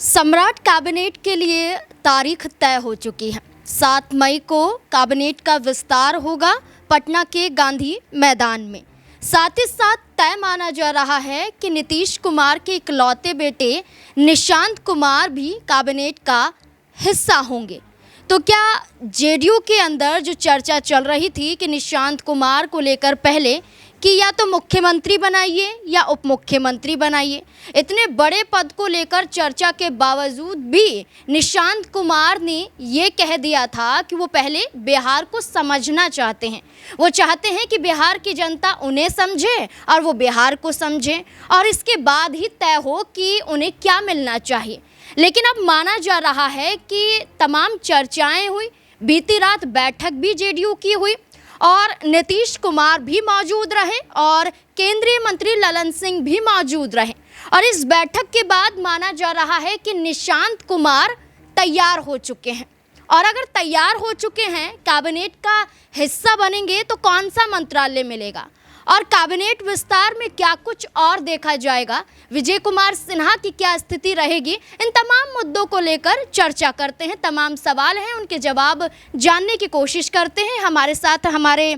सम्राट कैबिनेट के लिए तारीख तय हो चुकी है। 7 मई को कैबिनेट का विस्तार होगा पटना के गांधी मैदान में। साथ ही साथ तय माना जा रहा है कि नीतीश कुमार के इकलौते बेटे निशांत कुमार भी कैबिनेट का हिस्सा होंगे। तो क्या जेडीयू के अंदर जो चर्चा चल रही थी कि निशांत कुमार को लेकर पहले कि या तो मुख्यमंत्री बनाइए या उप मुख्यमंत्री बनाइए, इतने बड़े पद को लेकर चर्चा के बावजूद भी निशांत कुमार ने ये कह दिया था कि वो पहले बिहार को समझना चाहते हैं। वो चाहते हैं कि बिहार की जनता उन्हें समझे और वो बिहार को समझे और इसके बाद ही तय हो कि उन्हें क्या मिलना चाहिए। लेकिन अब माना जा रहा है कि तमाम चर्चाएं हुई, बीती रात बैठक भी जेडीयू की हुई और नीतीश कुमार भी मौजूद रहे और केंद्रीय मंत्री ललन सिंह भी मौजूद रहे और इस बैठक के बाद माना जा रहा है कि निशांत कुमार तैयार हो चुके हैं। और अगर तैयार हो चुके हैं, कैबिनेट का हिस्सा बनेंगे तो कौन सा मंत्रालय मिलेगा और कैबिनेट विस्तार में क्या कुछ और देखा जाएगा, विजय कुमार सिन्हा की क्या स्थिति रहेगी, इन तमाम मुद्दों को लेकर चर्चा करते हैं। तमाम सवाल हैं, उनके जवाब जानने की कोशिश करते हैं। हमारे साथ हमारे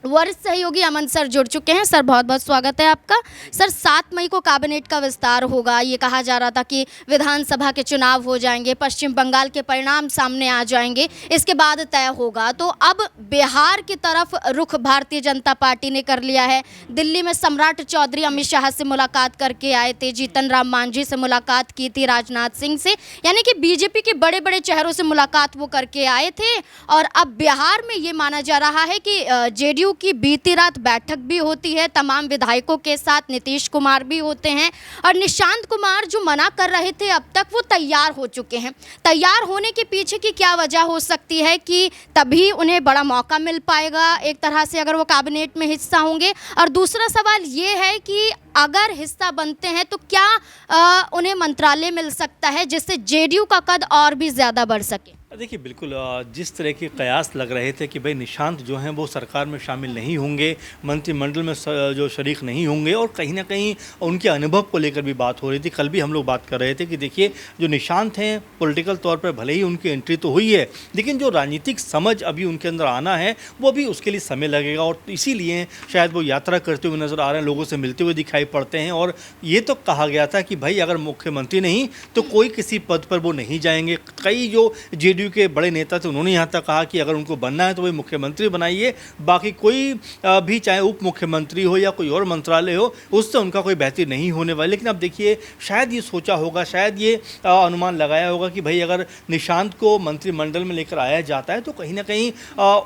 वरिष्ठ सहयोगी अमन सर जुड़ चुके हैं। सर बहुत बहुत स्वागत है आपका। सर 7 मई को कैबिनेट का विस्तार होगा। ये कहा जा रहा था कि विधानसभा के चुनाव हो जाएंगे, पश्चिम बंगाल के परिणाम सामने आ जाएंगे, इसके बाद तय होगा। तो अब बिहार की तरफ रुख भारतीय जनता पार्टी ने कर लिया है। दिल्ली में सम्राट चौधरी अमित शाह से मुलाकात करके आए थे, जीतन राम मांझी से मुलाकात की थी, राजनाथ सिंह से, यानी कि बीजेपी के बड़े बड़े चेहरों से मुलाकात वो करके आए थे। और अब बिहार में ये माना जा रहा है कि जेडीयू की बीती रात बैठक भी होती है, तमाम विधायकों के साथ नीतीश कुमार भी होते हैं और निशांत कुमार जो मना कर रहे थे अब तक, वो तैयार हो चुके हैं। तैयार होने के पीछे की क्या वजह हो सकती है कि तभी उन्हें बड़ा मौका मिल पाएगा एक तरह से अगर वो कैबिनेट में हिस्सा होंगे। और दूसरा सवाल ये है कि अगर हिस्सा बनते हैं तो क्या उन्हें मंत्रालय मिल सकता है जिससे जेडीयू का कद और भी ज़्यादा बढ़ सके। देखिए बिल्कुल, जिस तरह के कयास लग रहे थे कि भाई निशांत जो हैं वो सरकार में शामिल नहीं होंगे, मंत्रिमंडल में जो शरीक नहीं होंगे और कहीं ना कहीं उनके अनुभव को लेकर भी बात हो रही थी। कल भी हम लोग बात कर रहे थे कि देखिए जो निशांत हैं पॉलिटिकल तौर पर भले ही उनकी एंट्री तो हुई है, लेकिन जो राजनीतिक समझ अभी उनके अंदर आना है वो भी उसके लिए समय लगेगा और इसीलिए शायद वो यात्रा करते हुए नज़र आ रहे हैं, लोगों से मिलते हुए दिखाई पड़ते हैं। और ये तो कहा गया था कि भाई अगर मुख्यमंत्री नहीं तो कोई किसी पद पर वो नहीं जाएंगे। कई जो जेडीयू के बड़े नेता थे उन्होंने यहाँ तक कहा कि अगर उनको बनना है तो वही मुख्यमंत्री बनाइए, बाकी कोई भी चाहे उप मुख्यमंत्री हो या कोई और मंत्रालय हो उससे उनका कोई बेहतर नहीं होने वाला। लेकिन अब देखिए शायद ये सोचा होगा, शायद ये अनुमान लगाया होगा कि भाई अगर निशांत को मंत्रिमंडल में लेकर आया जाता है तो कहीं ना कहीं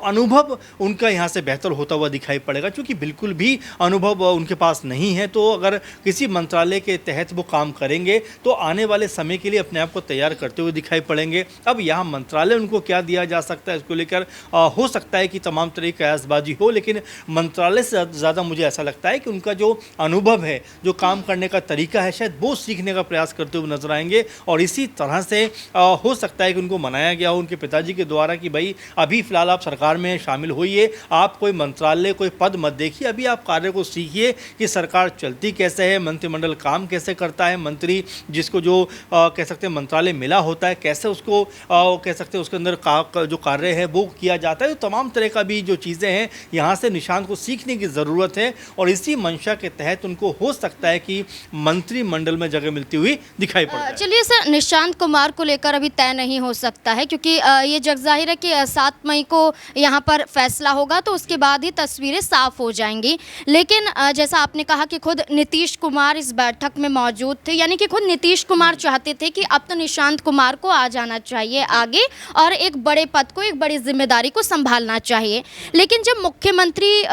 अनुभव उनका यहाँ से बेहतर होता हुआ दिखाई पड़ेगा, क्योंकि बिल्कुल भी अनुभव उनके पास नहीं है। तो अगर किसी मंत्रालय के तहत वो काम करेंगे तो आने वाले समय के लिए अपने आप को तैयार करते हुए दिखाई पड़ेंगे। अब यहाँ मंत्रालय उनको क्या दिया जा सकता है इसको लेकर हो सकता है कि तमाम तरह की कयासबाजी हो, लेकिन मंत्रालय से ज़्यादा मुझे ऐसा लगता है कि उनका जो अनुभव है, जो काम करने का तरीका है, शायद वो सीखने का प्रयास करते हुए नजर आएंगे। और इसी तरह से हो सकता है कि उनको मनाया गया हो उनके पिताजी के द्वारा कि भाई अभी फ़िलहाल आप सरकार में शामिल होइए, आप कोई मंत्रालय कोई पद मत देखिए, अभी आप कार्य को सीखिए कि सरकार चलती कैसे है, मंत्रिमंडल काम कैसे करता है, मंत्री जिसको जो कह सकते हैं मंत्रालय मिला होता है कैसे उसको कह सकते हैं उसके अंदर जो कार्य है वो किया जाता है। तो तमाम तरह का भी जो चीज़ें हैं यहाँ से निशांत को सीखने की ज़रूरत है और इसी मंशा के तहत उनको हो सकता है कि मंत्रिमंडल में जगह मिलती हुई दिखाई पड़े। चलिए सर, निशांत कुमार को लेकर अभी तय नहीं हो सकता है क्योंकि ये जग जाहिर है कि 7 मई को यहाँ पर फैसला होगा तो उसके बाद ही तस्वीरें साफ हो जाएंगी। लेकिन जैसा आपने कहा कि खुद नीतीश कुमार इस बैठक में मौजूद थे, यानी कि खुद नीतीश कुमार चाहते थे कि अब तो निशांत कुमार को आ जाना चाहिए आगे और एक बड़े पद को, एक बड़ी जिम्मेदारी को संभालना चाहिए। लेकिन जब मुख्यमंत्री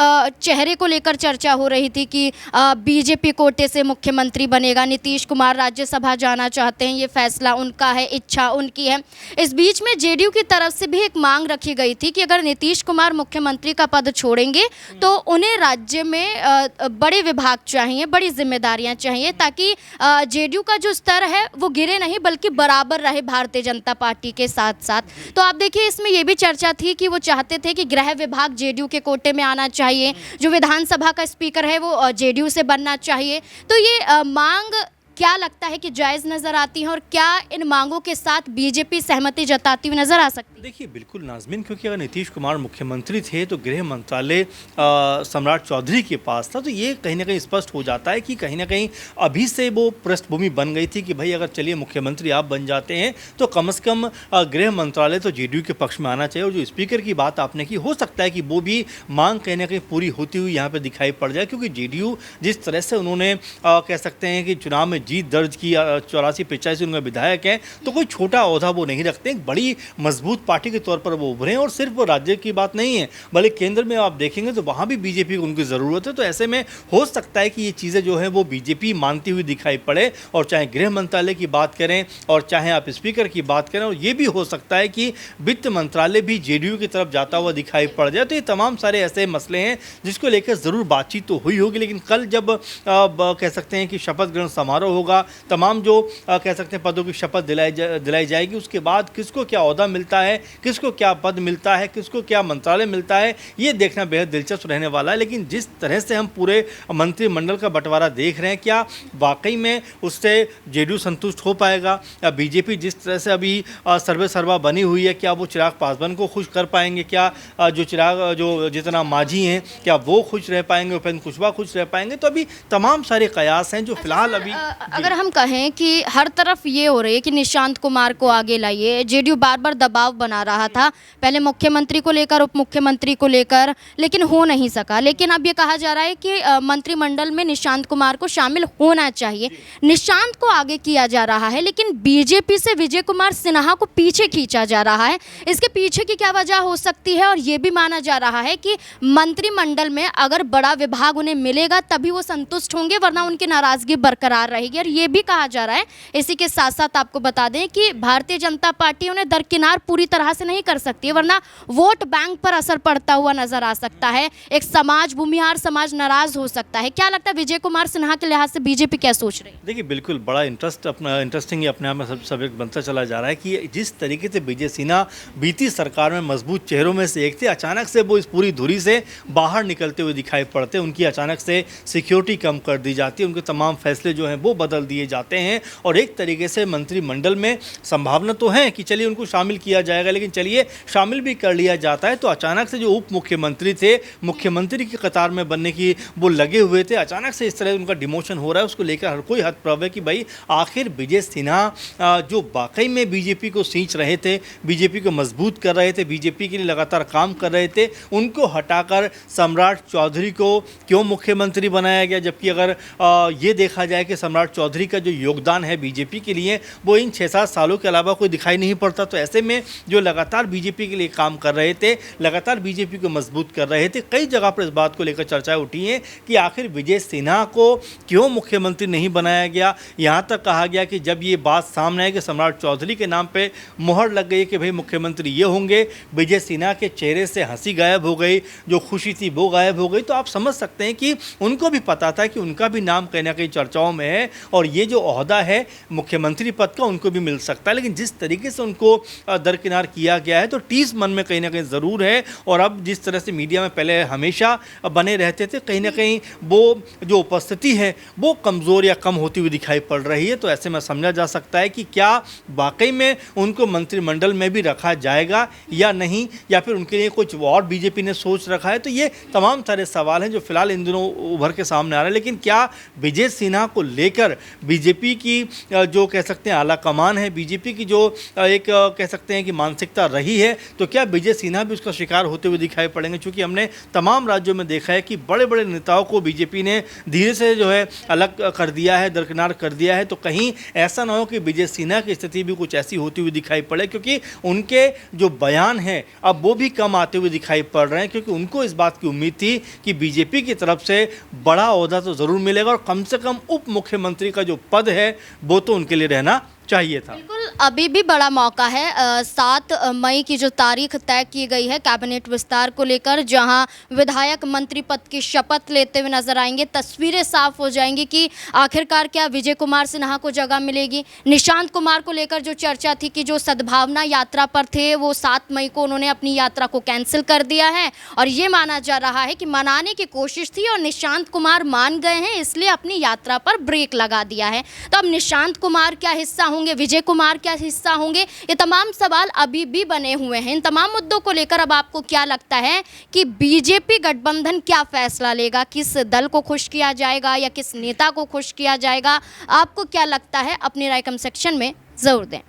चेहरे को लेकर चर्चा हो रही थी कि बीजेपी कोटे से मुख्यमंत्री बनेगा, नीतीश कुमार राज्यसभा जाना चाहते हैं, ये फैसला उनका है, इच्छा उनकी है। इस बीच में जेडीयू की तरफ से भी एक मांग रखी गई थी कि अगर नीतीश कुमार मुख्यमंत्री का पद छोड़ेंगे तो उन्हें राज्य में बड़े विभाग चाहिए, बड़ी जिम्मेदारियां चाहिए ताकि जेडीयू का जो स्तर है वो गिरे नहीं बल्कि बराबर रहे भारतीय जनता पार्टी के साथ साथ। तो आप देखिए इसमें यह भी चर्चा थी कि वो चाहते थे कि गृह विभाग जेडीयू के कोटे में आना चाहिए, जो विधानसभा का स्पीकर है वो जेडीयू से बनना चाहिए। तो ये मांग क्या लगता है कि जायज़ नज़र आती हैं और क्या इन मांगों के साथ बीजेपी सहमति जताती हुई नज़र आ सकती है? देखिए बिल्कुल नाज़मीन, क्योंकि अगर नीतीश कुमार मुख्यमंत्री थे तो गृह मंत्रालय सम्राट चौधरी के पास था, तो ये कहीं ना कहीं स्पष्ट हो जाता है कि कहीं ना कहीं अभी से वो पृष्ठभूमि बन गई थी कि भाई अगर चलिए मुख्यमंत्री आप बन जाते हैं तो कम से कम गृह मंत्रालय तो जेडीयू के पक्ष में आना चाहिए। और जो स्पीकर की बात आपने की, हो सकता है कि वो भी मांग कहीं ना कहीं पूरी होती हुई यहाँ पर दिखाई पड़ जाए, क्योंकि जेडीयू जिस तरह से उन्होंने कह सकते हैं कि चुनाव में जीत दर्ज की, 84-85 उनका विधायक है, तो कोई छोटा ओहदा वो नहीं रखते, एक बड़ी मजबूत पार्टी के तौर पर वो उभरे हैं। और सिर्फ राज्य की बात नहीं है, बल्कि केंद्र में आप देखेंगे तो वहाँ भी बीजेपी को उनकी ज़रूरत है। तो ऐसे में हो सकता है कि ये चीज़ें जो है वो बीजेपी मानती हुई दिखाई पड़े, और चाहे गृह मंत्रालय की बात करें और चाहे आप स्पीकर की बात करें, और ये भी हो सकता है कि वित्त मंत्रालय भी जेडीयू की तरफ जाता हुआ दिखाई पड़ जाए। तो ये तमाम सारे ऐसे मसले हैं जिसको लेकर ज़रूर बातचीत तो हुई होगी, लेकिन कल जब कह सकते हैं कि शपथ ग्रहण समारोह होगा, तमाम जो कह सकते हैं पदों की शपथ दिलाई जाएगी, उसके बाद किसको क्या ओहदा मिलता है, किसको क्या पद मिलता है, किसको क्या मंत्रालय मिलता है, ये देखना बेहद दिलचस्प रहने वाला है। लेकिन जिस तरह से हम पूरे मंत्रिमंडल का बंटवारा देख रहे हैं, क्या वाकई में उससे जेडीयू संतुष्ट हो पाएगा, या बीजेपी जिस तरह से अभी सर्वे सर्वा बनी हुई है, क्या वो चिराग पासवान को खुश कर पाएंगे, क्या जो जितना मांझी हैं क्या वो खुश रह पाएंगे, उपेंद्र कुशवाहा खुश रह पाएंगे। तो अभी तमाम सारे कयास हैं जो फिलहाल अभी अगर हम कहें कि हर तरफ ये हो रही है कि निशांत कुमार को आगे लाइए, जेडीयू बार बार दबाव बना रहा था, पहले मुख्यमंत्री को लेकर, उप मुख्यमंत्री को लेकर, लेकिन हो नहीं सका। लेकिन अब ये कहा जा रहा है कि मंत्रिमंडल में निशांत कुमार को शामिल होना चाहिए, निशांत को आगे किया जा रहा है, लेकिन बीजेपी से विजय कुमार सिन्हा को पीछे खींचा जा रहा है। इसके पीछे की क्या वजह हो सकती है? और ये भी माना जा रहा है कि मंत्रिमंडल में अगर बड़ा विभाग उन्हें मिलेगा तभी वो संतुष्ट होंगे, वरना उनकी नाराजगी बरकरार रहेगी। और ये भी कहा जा रहा है, इसी के साथ साथ आपको बता दें कि भारतीय जनता पार्टी उन्हें दरकिनार पूरी तरह से नहीं कर सकती है, वरना वोट बैंक पर असर पड़ता हुआ नजर आ सकता है, एक समाज, भूमिहार समाज नाराज हो सकता है। क्या लगता है विजय कुमार सिन्हा के लिहाज से बीजेपी क्या सोच रही है? देखिए बिल्कुल बड़ा इंटरेस्टिंग अपने आप में सब्जेक्ट बनता चला जा रहा है कि जिस तरीके से विजय सिन्हा बीती सरकार में मजबूत चेहरों में से एक थे, अचानक से वो इस पूरी धुरी से बाहर निकलते हुए दिखाई पड़ते हैं। उनकी अचानक से सिक्योरिटी कम कर दी जाती है, उनके तमाम फैसले जो हैं वो बदल दिए जाते हैं, और एक तरीके से मंत्रिमंडल में संभावना तो है कि चलिए उनको शामिल किया जाएगा, लेकिन चलिए शामिल भी कर लिया जाता है तो अचानक से जो उप मुख्यमंत्री थे, मुख्यमंत्री की कतार में बनने की वो लगे हुए थे, अचानक से इस तरह उनका डिमोशन हो रहा है। उसको लेकर हर कोई हतप्रभ है कि भाई आखिर विजय सिन्हा जो वाकई में बीजेपी को सींच रहे थे, बीजेपी को मजबूत कर रहे थे, बीजेपी के लिए लगातार काम कर रहे थे, उनको हटाकर सम्राट चौधरी को क्यों मुख्यमंत्री बनाया गया? जबकि अगर ये देखा जाए कि सम्राट चौधरी का जो योगदान है बीजेपी के लिए वो इन 6-7 सालों के अलावा कोई दिखाई नहीं पड़ता। तो ऐसे में जो लगातार बीजेपी के लिए काम कर रहे थे, लगातार बीजेपी को मजबूत कर रहे थे, कई जगह पर इस बात को लेकर चर्चाएं उठी हैं कि आखिर विजय सिन्हा को क्यों मुख्यमंत्री नहीं बनाया गया। यहाँ तक कहा गया कि जब ये बात सामने आई कि सम्राट चौधरी के नाम पर मोहर लग गई कि भाई मुख्यमंत्री ये होंगे, विजय सिन्हा के चेहरे से हंसी गायब हो गई, जो खुशी थी वो गायब हो गई। तो आप समझ सकते हैं कि उनको भी पता था कि उनका भी नाम कहीं ना कहीं चर्चाओं में है, और ये जो ओहदा है मुख्यमंत्री पद का उनको भी मिल सकता है। लेकिन जिस तरीके से उनको दरकिनार किया गया है तो टीस मन में कहीं ना कहीं ज़रूर है। और अब जिस तरह से मीडिया में पहले हमेशा बने रहते थे, कहीं ना कहीं वो जो उपस्थिति है वो कमज़ोर या कम होती हुई दिखाई पड़ रही है। तो ऐसे में समझा जा सकता है कि क्या वाकई में उनको मंत्रिमंडल में भी रखा जाएगा या नहीं, या फिर उनके लिए कुछ और बीजेपी ने सोच रखा है। तो ये तमाम सारे सवाल हैं जो फिलहाल इन दिनों उभर के सामने आ रहे हैं। लेकिन क्या विजय सिन्हा को लेकर बीजेपी की जो कह सकते हैं आला कमान है, बीजेपी की जो एक कह सकते हैं कि मानसिकता रही है, तो क्या विजय सिन्हा भी उसका शिकार होते हुए दिखाई पड़ेंगे? क्योंकि हमने तमाम राज्यों में देखा है कि बड़े बड़े नेताओं को बीजेपी ने धीरे से जो है अलग कर दिया है, दरकिनार कर दिया है। तो कहीं ऐसा ना हो कि विजय सिन्हा की स्थिति भी कुछ ऐसी होती हुई दिखाई पड़े, क्योंकि उनके जो बयान हैं अब वो भी कम आते हुए दिखाई पड़ रहे हैं, क्योंकि उनको इस बात की उम्मीद थी कि बीजेपी की तरफ से बड़ा ओहदा तो ज़रूर मिलेगा, और कम से कम उप मुख्यमंत्री का जो पद है वो तो उनके लिए रहना चाहिए था। बिल्कुल अभी भी बड़ा मौका है। 7 मई की जो तारीख तय की गई है कैबिनेट विस्तार को लेकर, जहां विधायक मंत्री पद की शपथ लेते हुए नजर आएंगे, तस्वीरें साफ हो जाएंगी कि आखिरकार क्या विजय कुमार सिन्हा को जगह मिलेगी। निशांत कुमार को लेकर जो चर्चा थी कि जो सद्भावना यात्रा पर थे वो 7 मई को उन्होंने अपनी यात्रा को कैंसिल कर दिया है और ये माना जा रहा है कि मनाने की कोशिश थी और निशांत कुमार मान गए हैं, इसलिए अपनी यात्रा पर ब्रेक लगा दिया है। तो अब निशांत कुमार क्या हिस्सा होंगे, विजय कुमार क्या हिस्सा होंगे, ये तमाम सवाल अभी भी बने हुए हैं। इन तमाम मुद्दों को लेकर अब आपको क्या लगता है कि बीजेपी गठबंधन क्या फैसला लेगा, किस दल को खुश किया जाएगा या किस नेता को खुश किया जाएगा? आपको क्या लगता है, अपनी राय कमेंट सेक्शन में ज़रूर दें।